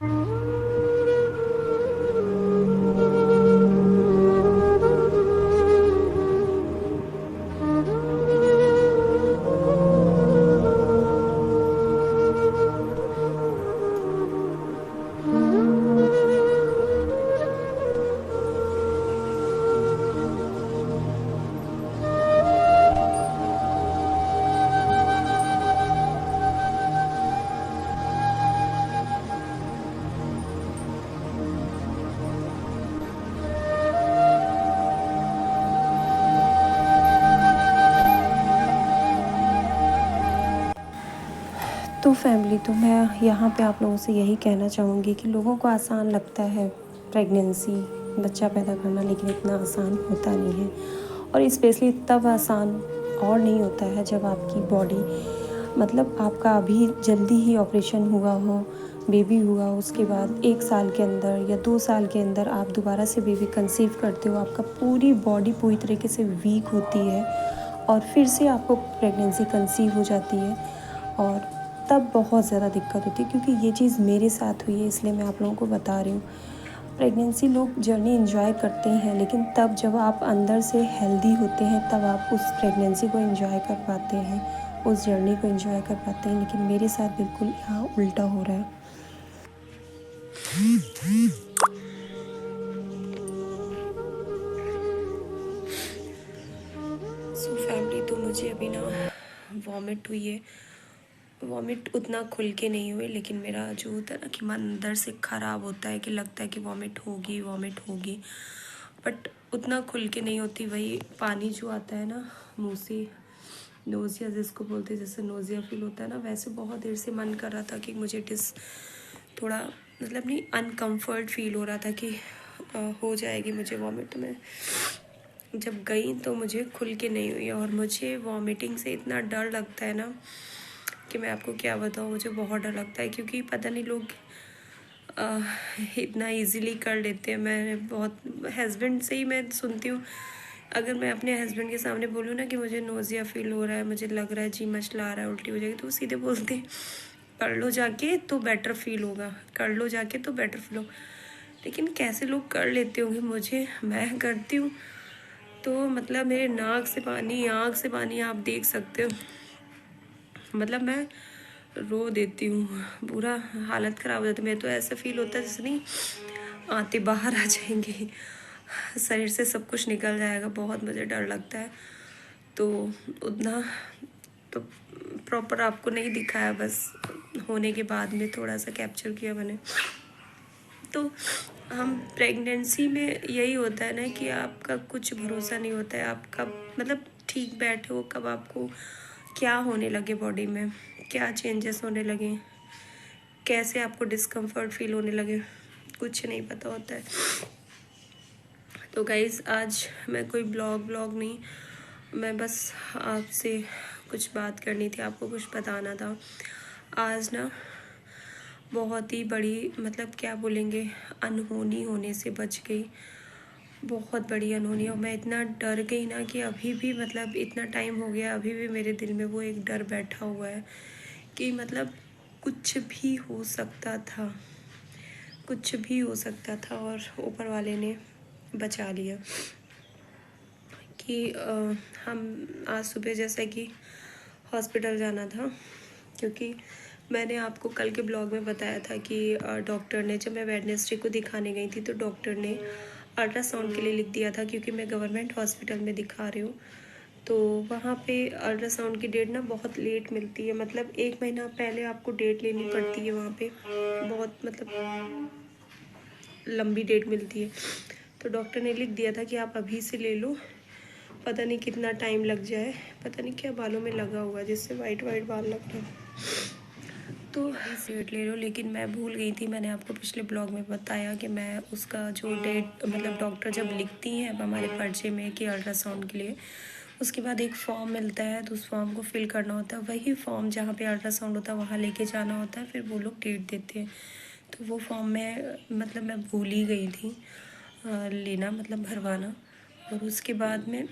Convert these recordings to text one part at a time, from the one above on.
तो फैमिली, तो मैं यहाँ पे आप लोगों से यही कहना चाहूँगी कि लोगों को आसान लगता है प्रेगनेंसी, बच्चा पैदा करना, लेकिन इतना आसान होता नहीं है। और स्पेशली तब आसान और नहीं होता है जब आपकी बॉडी, मतलब आपका अभी जल्दी ही ऑपरेशन हुआ हो, बेबी हुआ, उसके बाद 1 साल के अंदर या 2 साल के अंदर आप दोबारा से बेबी कंसीव करते हो, आपका पूरी बॉडी पूरी तरीके से वीक होती है और फिर से आपको प्रेगनेंसी कंसीव हो जाती है। और तब बहुत ज़्यादा दिक्कत होती है, क्योंकि ये चीज़ मेरे साथ हुई है, इसलिए मैं आप लोगों को बता रही हूँ। प्रेगनेंसी लोग जर्नी एंजॉय करते हैं, लेकिन तब जब आप अंदर से हेल्दी होते हैं तब आप उस प्रेगनेंसी को एंजॉय कर पाते हैं, उस जर्नी को एंजॉय कर पाते हैं। लेकिन मेरे साथ बिल्कुल यहाँ उल्टा हो रहा है। सो फैमिली, तो मुझे अभी ना वॉमिट हुई है। वॉमिट उतना खुल के नहीं हुई, लेकिन मेरा जो होता है ना कि मन अंदर से ख़राब होता है, कि लगता है कि वॉमिट होगी वॉमिट होगी, बट उतना खुल के नहीं होती। वही पानी जो आता है ना मुंह से, नोज़िया जिसको बोलते हैं, जैसे नोज़िया फील होता है ना, वैसे बहुत देर से मन कर रहा था कि मुझे थोड़ा मतलब नहीं, अनकम्फर्ट फील हो रहा था कि हो जाएगी मुझे वॉमिट। मैं जब गई तो मुझे खुल के नहीं हुई, और मुझे वॉमिटिंग से इतना डर लगता है ना कि मैं आपको क्या बताऊँ, मुझे बहुत डर लगता है, क्योंकि पता नहीं लोग इतना इजीली कर लेते हैं। मैं बहुत हस्बैंड से ही मैं सुनती हूँ, अगर मैं अपने हस्बैंड के सामने बोलूँ ना कि मुझे नोज़िया फील हो रहा है, मुझे लग रहा है जी मचला आ रहा है, उल्टी हो जाएगी, तो वो सीधे बोलते हैं कर लो जाके तो बेटर फील होगा, कर लो जाके तो बेटर फील होगा। लेकिन कैसे लोग कर लेते होंगे, मैं करती हूँ तो मतलब मेरे नाक से पानी, आँख से पानी आप देख सकते हो, मतलब मैं रो देती हूँ, पूरा हालत ख़राब हो जाती है। मेरे तो ऐसा फील होता है जैसे नहीं आते बाहर आ जाएंगे, शरीर से सब कुछ निकल जाएगा, बहुत मुझे डर लगता है। तो उतना तो प्रॉपर आपको नहीं दिखाया, बस होने के बाद में थोड़ा सा कैप्चर किया मैंने। तो हम प्रेगनेंसी में यही होता है ना कि आपका कुछ भरोसा नहीं होता है, आप कब मतलब ठीक बैठे हो, कब आपको क्या होने लगे बॉडी में, क्या चेंजेस होने लगे, कैसे आपको डिस्कम्फर्ट फील होने लगे, कुछ नहीं पता होता है। तो गाइज़, आज मैं कोई ब्लॉग नहीं, मैं बस आपसे कुछ बात करनी थी, आपको कुछ बताना था। आज ना बहुत ही बड़ी, मतलब क्या बोलेंगे, अनहोनी होने से बच गई, बहुत बड़ी अनहोनी। और मैं इतना डर गई ना कि अभी भी, मतलब इतना टाइम हो गया, अभी भी मेरे दिल में वो एक डर बैठा हुआ है कि मतलब कुछ भी हो सकता था, कुछ भी हो सकता था, और ऊपर वाले ने बचा लिया। कि हम आज सुबह जैसे कि हॉस्पिटल जाना था, क्योंकि मैंने आपको कल के ब्लॉग में बताया था कि डॉक्टर ने, जब मैं वेडनेसडे को दिखाने गई थी तो डॉक्टर ने अल्ट्रासाउंड के लिए लिख दिया था, क्योंकि मैं गवर्नमेंट हॉस्पिटल में दिखा रही हूँ। तो वहाँ पे अल्ट्रासाउंड की डेट ना बहुत लेट मिलती है, मतलब 1 महीना पहले आपको डेट लेनी पड़ती है वहाँ पे, बहुत मतलब लंबी डेट मिलती है। तो डॉक्टर ने लिख दिया था कि आप अभी से ले लो, पता नहीं कितना टाइम लग जाए, पता नहीं क्या बालों में लगा हुआ जिससे वाइट वाइट बाल लग रहे हैं, तो डेट ले लो। लेकिन मैं भूल गई थी, मैंने आपको पिछले ब्लॉग में बताया कि मैं उसका जो डेट, मतलब डॉक्टर जब लिखती हैं हमारे पर्चे में कि अल्ट्रासाउंड के लिए, उसके बाद एक फॉर्म मिलता है, तो उस फॉर्म को फिल करना होता है, वही फॉर्म जहाँ पे अल्ट्रासाउंड होता है वहाँ लेके जाना होता है, फिर वो लोग डेट देते हैं। तो वो फॉर्म में मतलब मैं भूल ही गई थी लेना, मतलब भरवाना। और उसके बाद में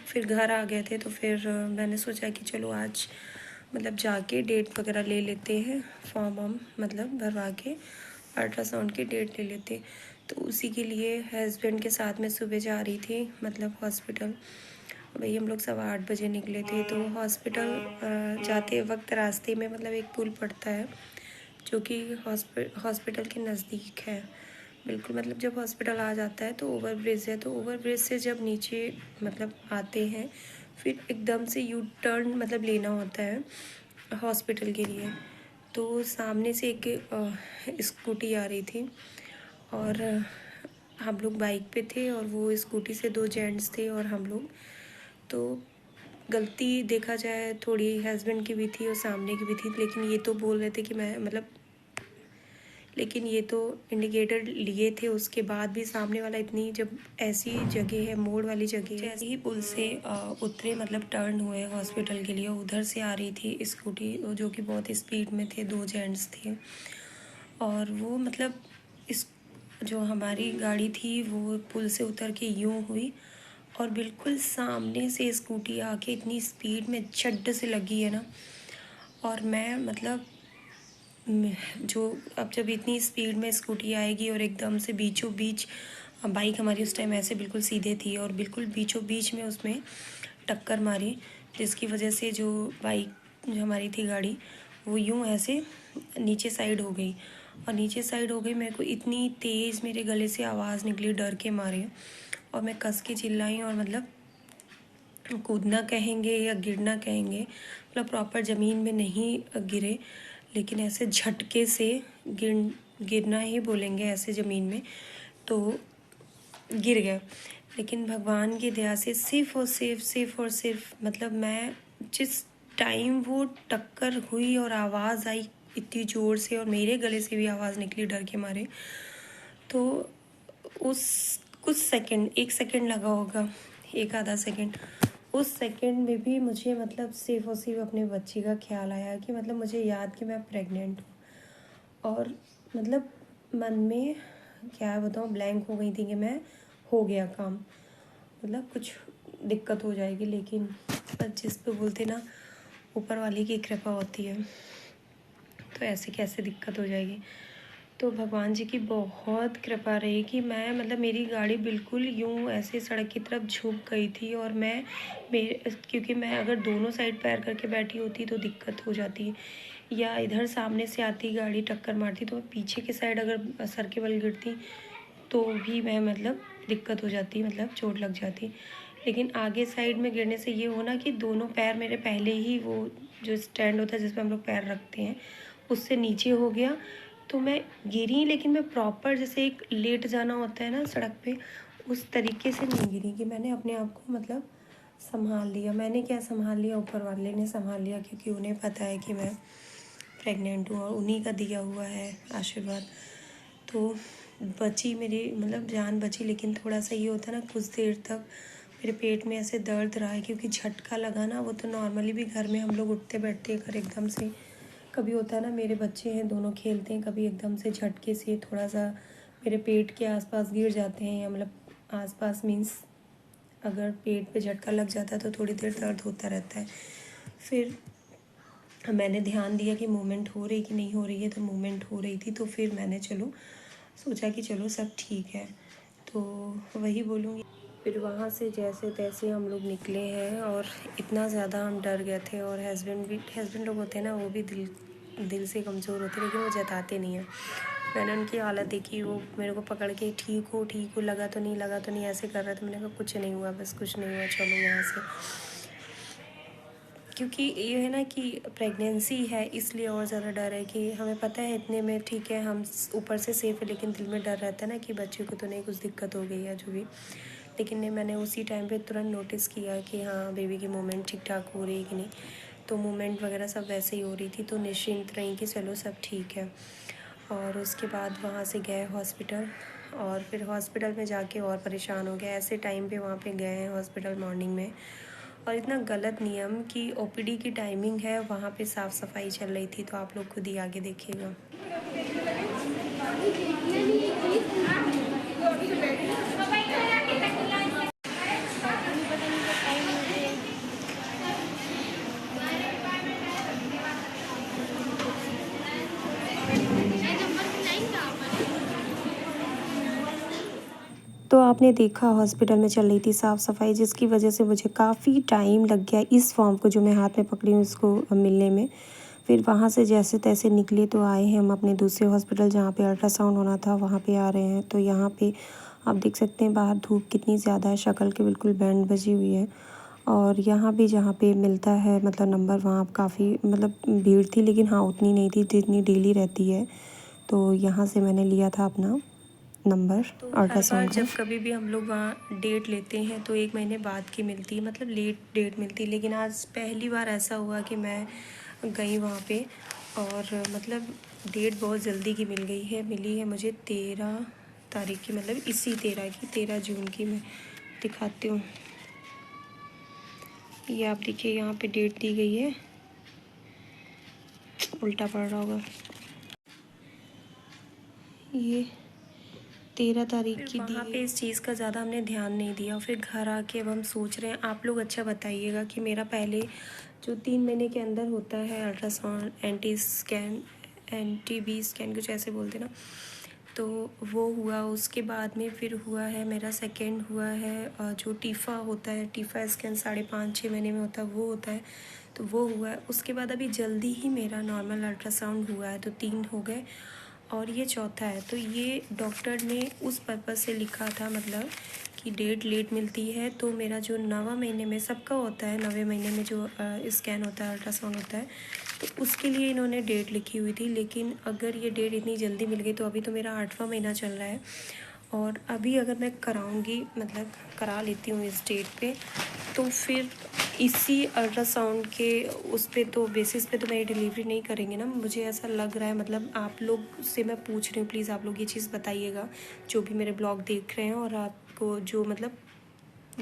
फिर घर आ गए थे, तो फिर मैंने सोचा कि चलो आज मतलब जाके डेट वगैरह ले लेते हैं, फॉर्म वॉर्म मतलब भरवा के अल्ट्रासाउंड की डेट ले लेते। तो उसी के लिए हस्बैंड के साथ में सुबह जा रही थी मतलब हॉस्पिटल। भाई हम लोग 8:15 बजे निकले थे। तो हॉस्पिटल जाते वक्त रास्ते में मतलब एक पुल पड़ता है जो कि हॉस्पिटल के नज़दीक है बिल्कुल। मतलब जब हॉस्पिटल आ जाता है तो ओवर ब्रिज है, तो ओवर ब्रिज से जब नीचे मतलब आते हैं फिर एकदम से यू टर्न मतलब लेना होता है हॉस्पिटल के लिए। तो सामने से एक स्कूटी आ रही थी और हम लोग बाइक पे थे और वो स्कूटी से 2 जेंट्स थे और हम लोग। तो गलती देखा जाए थोड़ी हस्बैंड की भी थी और सामने की भी थी, लेकिन ये तो बोल रहे थे कि मैं मतलब, लेकिन ये तो इंडिकेटर लिए थे उसके बाद भी सामने वाला इतनी, जब ऐसी जगह है मोड़ वाली जगह है, जैसे ही पुल से उतरे मतलब टर्न हुए हॉस्पिटल के लिए, उधर से आ रही थी स्कूटी जो कि बहुत स्पीड में थे, 2 जेंट्स थे। और वो मतलब इस जो हमारी गाड़ी थी वो पुल से उतर के यूँ हुई और बिल्कुल सामने से स्कूटी आके इतनी स्पीड में झट से लगी है ना। और मैं मतलब जो अब जब इतनी स्पीड में स्कूटी आएगी और एकदम से बीचों बीच, बाइक हमारी उस टाइम ऐसे बिल्कुल सीधे थी और बिल्कुल बीचों बीच में उसमें टक्कर मारी, जिसकी वजह से जो बाइक जो हमारी थी गाड़ी वो यूँ ऐसे नीचे साइड हो गई। और नीचे साइड हो गई, मेरे को इतनी तेज़ मेरे गले से आवाज़ निकली डर के मारे और मैं कस के चिल्लाई और मतलब कूदना कहेंगे या गिरना कहेंगे, मतलब प्रॉपर ज़मीन में नहीं गिरे लेकिन ऐसे झटके से गिरना ही बोलेंगे ऐसे ज़मीन में, तो गिर गया। लेकिन भगवान की दया से सिर्फ और सिर्फ मतलब मैं जिस टाइम वो टक्कर हुई और आवाज़ आई इतनी ज़ोर से और मेरे गले से भी आवाज़ निकली डर के मारे, तो उस कुछ सेकंड, 1 सेकंड लगा होगा, 1 आधा सेकंड, उस सेकंड में भी मुझे मतलब सिर्फ और सिर्फ अपने बच्चे का ख्याल आया कि मतलब मुझे याद कि मैं प्रेग्नेंट हूँ। और मतलब मन में क्या बताऊँ, ब्लैंक हो गई थी कि मैं हो गया काम, मतलब कुछ दिक्कत हो जाएगी, लेकिन जिस पे बोलते ना ऊपर वाले की कृपा होती है, तो ऐसे कैसे दिक्कत हो जाएगी। तो भगवान जी की बहुत कृपा रही कि मैं मतलब मेरी गाड़ी बिल्कुल यूँ ऐसे सड़क की तरफ झुक गई थी और क्योंकि मैं अगर दोनों साइड पैर करके बैठी होती तो दिक्कत हो जाती, या इधर सामने से आती गाड़ी टक्कर मारती तो मैं पीछे की साइड अगर सर के बल गिरती तो भी मैं मतलब दिक्कत हो जाती, मतलब चोट लग जाती। लेकिन आगे साइड में गिरने से ये होना कि दोनों पैर मेरे पहले ही वो जो स्टैंड होता है जिस पर हम लोग पैर रखते हैं उससे नीचे हो गया, तो मैं गिरी, लेकिन मैं प्रॉपर जैसे एक लेट जाना होता है ना सड़क पे, उस तरीके से नहीं गिरी कि मैंने अपने आप को मतलब संभाल लिया। मैंने क्या संभाल लिया, ऊपर वाले ने संभाल लिया, क्योंकि उन्हें पता है कि मैं प्रेग्नेंट हूँ और उन्हीं का दिया हुआ है आशीर्वाद। तो बची मेरी मतलब जान बची, लेकिन थोड़ा सा ये होता है ना कुछ देर तक मेरे पेट में ऐसे दर्द रहा है, क्योंकि झटका लगा ना। वो तो नॉर्मली भी घर में हम लोग उठते बैठते अगर एकदम से कभी होता है ना, मेरे बच्चे हैं दोनों खेलते हैं, कभी एकदम से झटके से थोड़ा सा मेरे पेट के आसपास गिर जाते हैं, या मतलब आसपास मीन्स अगर पेट पे झटका लग जाता है तो थोड़ी देर दर्द होता रहता है। फिर मैंने ध्यान दिया कि मूवमेंट हो रही कि नहीं हो रही है, तो मूवमेंट हो रही थी, तो फिर मैंने सोचा कि चलो सब ठीक है, तो वही बोलूँगी। फिर वहाँ से जैसे तैसे हम लोग निकले हैं और इतना ज़्यादा हम डर गए थे। और हस्बैंड लोग होते हैं ना, वो भी दिल से कमज़ोर होते हैं, लेकिन वो जताते नहीं हैं। मैंने उनकी हालत देखी, वो मेरे को पकड़ के ठीक हो लगा तो नहीं ऐसे कर रहे थे। मैंने कहा कुछ नहीं हुआ, बस कुछ नहीं हुआ, चलो यहाँ से। क्योंकि ये है ना कि प्रेगनेंसी है, इसलिए और ज़्यादा डर है कि हमें पता है इतने में ठीक है हम ऊपर से सेफ है, लेकिन दिल में डर रहता है ना कि बच्चे को तो नहीं कुछ दिक्कत हो गई है जो भी। लेकिन नहीं, मैंने उसी टाइम पे तुरंत नोटिस किया कि हाँ बेबी की मूवमेंट ठीक ठाक हो रही है कि नहीं, तो मूवमेंट वगैरह सब वैसे ही हो रही थी, तो निश्चिंत रही कि चलो सब ठीक है। और उसके बाद वहाँ से गए हॉस्पिटल, और फिर हॉस्पिटल में जाके और परेशान हो गए। ऐसे टाइम पे वहाँ पे गए हैं हॉस्पिटल मॉर्निंग में, और इतना गलत नियम कि ओपीडी की टाइमिंग है, वहाँ पे साफ़ सफाई चल रही थी, तो आप लोग खुद ही आगे देखिएगा। तो आपने देखा हॉस्पिटल में चल रही थी साफ़ सफाई, जिसकी वजह से मुझे काफ़ी टाइम लग गया इस फॉर्म को जो मैं हाथ में पकड़ी हूँ इसको मिलने में। फिर वहाँ से जैसे तैसे निकले तो आए हैं हम अपने दूसरे हॉस्पिटल जहाँ पे अल्ट्रासाउंड होना था, वहाँ पे आ रहे हैं। तो यहाँ पे आप देख सकते हैं बाहर धूप कितनी ज़्यादा है, शक्ल के बिल्कुल बैंड बजी हुई है। और यहाँ भी जहाँ पे मिलता है मतलब नंबर, वहाँ काफ़ी मतलब भीड़ थी, लेकिन हाँ उतनी नहीं थी जितनी डेली रहती है। तो यहाँ से मैंने लिया था अपना नंबर तो हर बार अल्ट्रासाउंड का। जब कभी भी हम लोग वहाँ डेट लेते हैं तो 1 महीने बाद की मिलती है, मतलब लेट डेट मिलती है। लेकिन आज पहली बार ऐसा हुआ कि मैं गई वहाँ पे और मतलब डेट बहुत जल्दी की मिल गई है। मिली है मुझे 13 तारीख की, मतलब इसी 13 जून की। मैं दिखाती हूँ, ये आप देखिए यहाँ पे डेट दी गई है, उल्टा पड़ रहा होगा, ये 13 तारीख की दी। वहाँ पे इस चीज़ का ज़्यादा हमने ध्यान नहीं दिया। फिर घर आके अब हम सोच रहे हैं, आप लोग अच्छा बताइएगा कि मेरा पहले जो 3 महीने के अंदर होता है अल्ट्रासाउंड, एंटी बी स्कैन कुछ ऐसे बोलते ना, तो वो हुआ। उसके बाद में फिर हुआ है मेरा सेकेंड हुआ है जो टीफ़ा होता है, टीफ़ा स्कैन 5.5-6 महीने में होता है, वो होता है, तो वो हुआ है। उसके बाद अभी जल्दी ही मेरा नॉर्मल अल्ट्रासाउंड हुआ है, तो 3 हो गए और ये चौथा है। तो ये डॉक्टर ने उस पर्पज़ से लिखा था, मतलब कि डेट लेट मिलती है। तो मेरा जो 9वां महीने में सबका होता है, 9वें महीने में जो स्कैन होता है, अल्ट्रासाउंड होता है, तो उसके लिए इन्होंने डेट लिखी हुई थी। लेकिन अगर ये डेट इतनी जल्दी मिल गई तो अभी तो मेरा 8वां महीना चल रहा है, और अभी अगर मैं कराऊंगी, मतलब करा लेती हूँ इस डेट पे, तो फिर इसी अल्ट्रासाउंड के उस पे तो बेसिस पे तो मेरी डिलीवरी नहीं करेंगे ना, मुझे ऐसा लग रहा है। मतलब आप लोग से मैं पूछ रही हूँ, प्लीज़ आप लोग ये चीज़ बताइएगा जो भी मेरे ब्लॉग देख रहे हैं, और आपको जो मतलब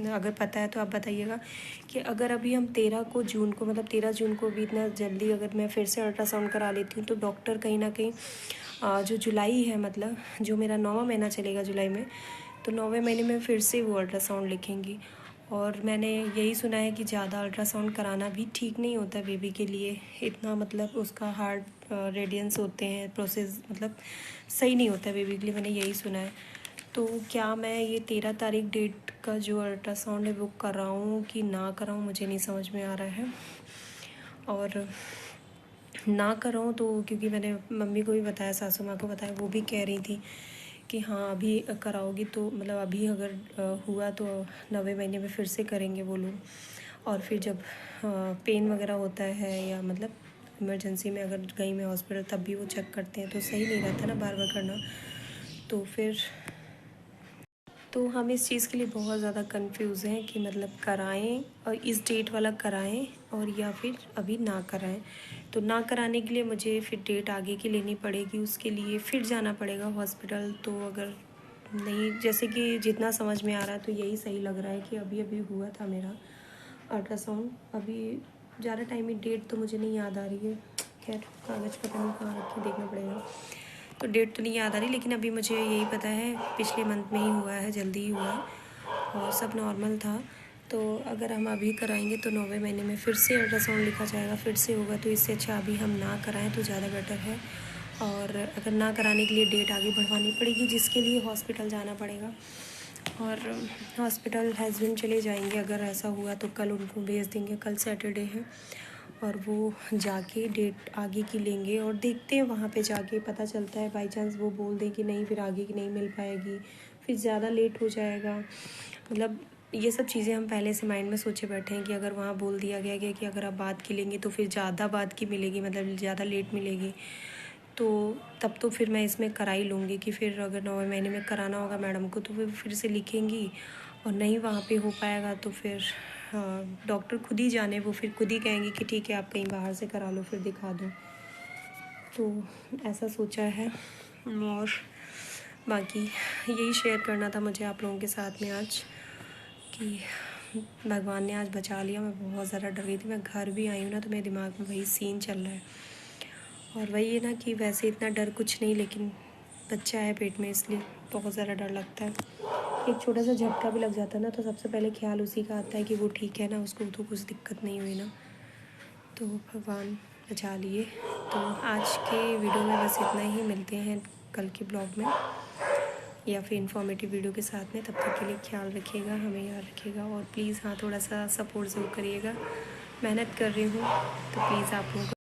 अगर पता है तो आप बताइएगा कि अगर अभी हम 13 जून को भी इतना जल्दी अगर मैं फिर से अल्ट्रासाउंड करा लेती हूँ, तो डॉक्टर कहीं ना कहीं जो जुलाई है, मतलब जो मेरा 9वां महीना चलेगा जुलाई में, तो 9वें महीने में फिर से वो अल्ट्रासाउंड लिखेंगी। और मैंने यही सुना है कि ज़्यादा अल्ट्रासाउंड कराना भी ठीक नहीं होता बेबी के लिए, इतना मतलब उसका हार्ट रेडियंस होते हैं, प्रोसेस मतलब सही नहीं होता बेबी के लिए, मैंने यही सुना है। तो क्या मैं ये 13 तारीख डेट का जो अल्ट्रासाउंड है वो कराऊँ कि ना कराऊँ, मुझे नहीं समझ में आ रहा है। और ना कराऊँ तो क्योंकि मैंने मम्मी को भी बताया, सासू माँ को बताया, वो भी कह रही थी कि हाँ अभी कराओगी तो मतलब अभी अगर हुआ तो 9वें महीने में फिर से करेंगे वो लोग। और फिर जब पेन वगैरह होता है या मतलब इमरजेंसी में अगर गई मैं हॉस्पिटल तब भी वो चेक करते हैं, तो सही नहीं रहता ना बार बार करना। तो फिर तो हम इस चीज़ के लिए बहुत ज़्यादा कंफ्यूज हैं कि मतलब कराएं और इस डेट वाला कराएं और या फिर अभी ना कराएं। तो ना कराने के लिए मुझे फिर डेट आगे की लेनी पड़ेगी, उसके लिए फिर जाना पड़ेगा हॉस्पिटल। तो अगर नहीं, जैसे कि जितना समझ में आ रहा है तो यही सही लग रहा है कि अभी अभी हुआ था मेरा अल्ट्रासाउंड। अभी ज़्यादा टाइम ही, डेट तो मुझे नहीं याद आ रही है, खैर कागज़ पता नहीं कहाँ रखे, देखना पड़ेगा। तो डेट तो नहीं याद आ रही, लेकिन अभी मुझे यही पता है पिछले मंथ में ही हुआ है, जल्दी ही हुआ है और सब नॉर्मल था। तो अगर हम अभी कराएंगे तो 9वें महीने में फिर से अल्ट्रासाउंड लिखा जाएगा, फिर से होगा। तो इससे अच्छा अभी हम ना कराएं तो ज़्यादा बेटर है। और अगर ना कराने के लिए डेट आगे बढ़वानी पड़ेगी, जिसके लिए हॉस्पिटल जाना पड़ेगा। और हॉस्पिटल हस्बैंड चले जाएंगे, अगर ऐसा हुआ तो कल उनको भेज देंगे, कल सैटरडे है, और वो जाके डेट आगे की लेंगे और देखते हैं वहाँ पे जाके पता चलता है। बाई चांस वो बोल दें कि नहीं फिर आगे की नहीं मिल पाएगी, फिर ज़्यादा लेट हो जाएगा। मतलब ये सब चीज़ें हम पहले से माइंड में सोचे बैठे हैं कि अगर वहाँ बोल दिया गया कि अगर आप बाद की लेंगे तो फिर ज़्यादा बाद की मिलेगी, मतलब ज़्यादा लेट मिलेगी। तो तब तो फिर मैं इसमें करा ही लूँगी कि फिर अगर 9वें महीने में कराना होगा मैडम को तो फिर से लिखेंगी, और नहीं वहाँ पे हो पाएगा तो फिर डॉक्टर खुद ही जाने, वो फिर खुद ही कहेंगे कि ठीक है आप कहीं बाहर से करा लो, फिर दिखा दो। तो ऐसा सोचा है। और बाकी यही शेयर करना था मुझे आप लोगों के साथ में आज कि भगवान ने आज बचा लिया। मैं बहुत ज़्यादा डर गई थी, मैं घर भी आई हूँ ना तो मेरे दिमाग में वही सीन चल रहा है। और वही है ना कि वैसे इतना डर कुछ नहीं, लेकिन बच्चा है पेट में इसलिए बहुत ज़्यादा डर लगता है। एक छोटा सा झटका भी लग जाता है ना तो सबसे पहले ख्याल उसी का आता है कि वो ठीक है ना, उसको तो कुछ दिक्कत नहीं हुई ना। तो भगवान बचा लिए। तो आज के वीडियो में बस इतना ही, मिलते हैं कल के ब्लॉग में। या फिर इन्फॉर्मेटिव वीडियो के साथ में। तब तक के लिए ख्याल रखिएगा, हमें याद रखिएगा और प्लीज़ हाँ थोड़ा सा सपोर्ट ज़रूर करिएगा। मेहनत कर रही हूँ तो प्लीज़ आप लोगों को